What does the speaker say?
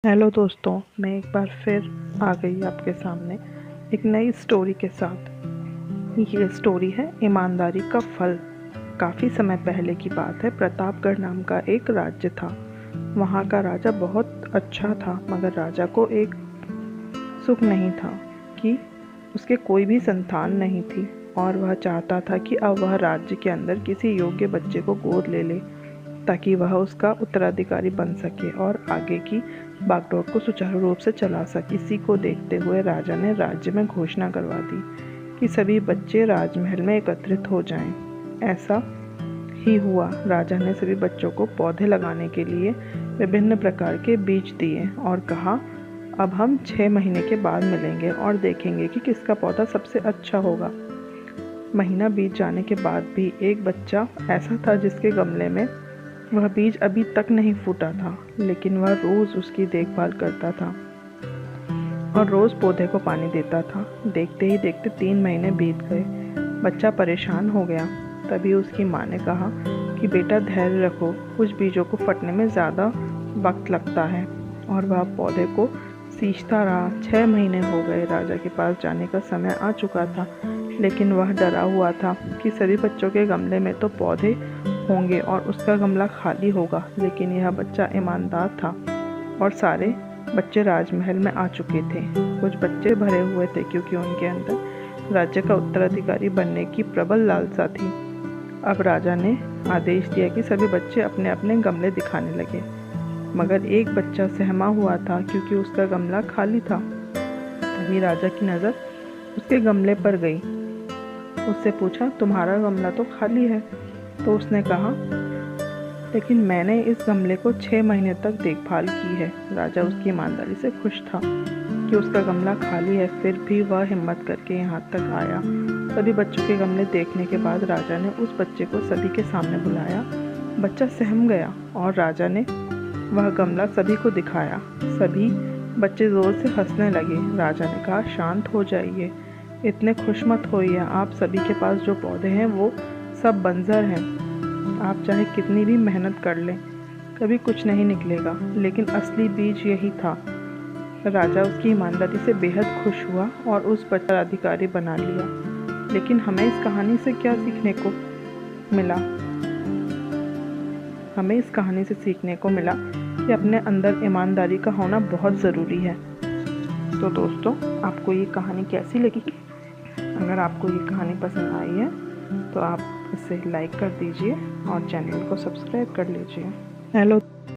Hello दोस्तों, मैं एक बार फिर आ गई आपके सामने एक नई स्टोरी के साथ। ये स्टोरी है ईमानदारी का फल। काफ़ी समय पहले की बात है। प्रतापगढ़ नाम का एक राज्य था। वहाँ का राजा बहुत अच्छा था, मगर राजा को एक सुख नहीं था कि उसके कोई भी संतान नहीं थी और वह चाहता था कि अब वह राज्य के अंदर किसी योग्य बच्चे को गोद ले ले ताकि वह उसका उत्तराधिकारी बन सके और आगे की बागडोर को सुचारू रूप से चला सके। इसी को देखते हुए राजा ने राज्य में घोषणा करवा दी कि सभी बच्चे राजमहल में एकत्रित हो जाएं। ऐसा ही हुआ। राजा ने सभी बच्चों को पौधे लगाने के लिए विभिन्न प्रकार के बीज दिए और कहा, अब हम 6 महीने के बाद मिलेंगे और देखेंगे कि किसका पौधा सबसे अच्छा होगा। महीना बीत जाने के बाद भी एक बच्चा ऐसा था जिसके गमले में वह बीज अभी तक नहीं फूटा था, लेकिन वह रोज उसकी देखभाल करता था और रोज पौधे को पानी देता था। देखते ही देखते 3 महीने बीत गए। बच्चा परेशान हो गया। तभी उसकी माँ ने कहा कि बेटा धैर्य रखो, कुछ बीजों को फटने में ज़्यादा वक्त लगता है। और वह पौधे को सींचता रहा। 6 महीने हो गए। राजा के पास जाने का समय आ चुका था, लेकिन वह डरा हुआ था कि सभी बच्चों के गमले में तो पौधे होंगे और उसका गमला खाली होगा। लेकिन यह बच्चा ईमानदार था और सारे बच्चे राजमहल में आ चुके थे। कुछ बच्चे भरे हुए थे क्योंकि उनके अंदर राज्य का उत्तराधिकारी बनने की प्रबल लालसा थी। अब राजा ने आदेश दिया कि सभी बच्चे अपने अपने गमले दिखाने लगे, मगर एक बच्चा सहमा हुआ था क्योंकि उसका गमला खाली था। तभी राजा की नज़र उसके गमले पर गई। उससे पूछा, तुम्हारा गमला तो खाली है। तो उसने कहा, लेकिन मैंने इस गमले को 6 महीने तक देखभाल की है। राजा उसकी ईमानदारी से खुश था कि उसका गमला खाली है, फिर भी वह हिम्मत करके यहाँ तक आया। सभी बच्चों के गमले देखने के बाद राजा ने उस बच्चे को सभी के सामने बुलाया। बच्चा सहम गया और राजा ने वह गमला सभी को दिखाया। सभी बच्चे ज़ोर से हंसने लगे। राजा ने कहा, शांत हो जाइए, इतने खुश मत होइए। आप सभी के पास जो पौधे हैं वो सब बंजर हैं। आप चाहे कितनी भी मेहनत कर लें, कभी कुछ नहीं निकलेगा। लेकिन असली बीज यही था। राजा उसकी ईमानदारी से बेहद खुश हुआ और उस बच्चे का अधिकारी बना लिया। लेकिन हमें इस कहानी से क्या सीखने को मिला? हमें इस कहानी से सीखने को मिला कि अपने अंदर ईमानदारी का होना बहुत ज़रूरी है। तो दोस्तों, आपको ये कहानी कैसी लगी? अगर आपको ये कहानी पसंद आई है तो आप इसे लाइक कर दीजिए और चैनल को सब्सक्राइब कर लीजिए। हेलो।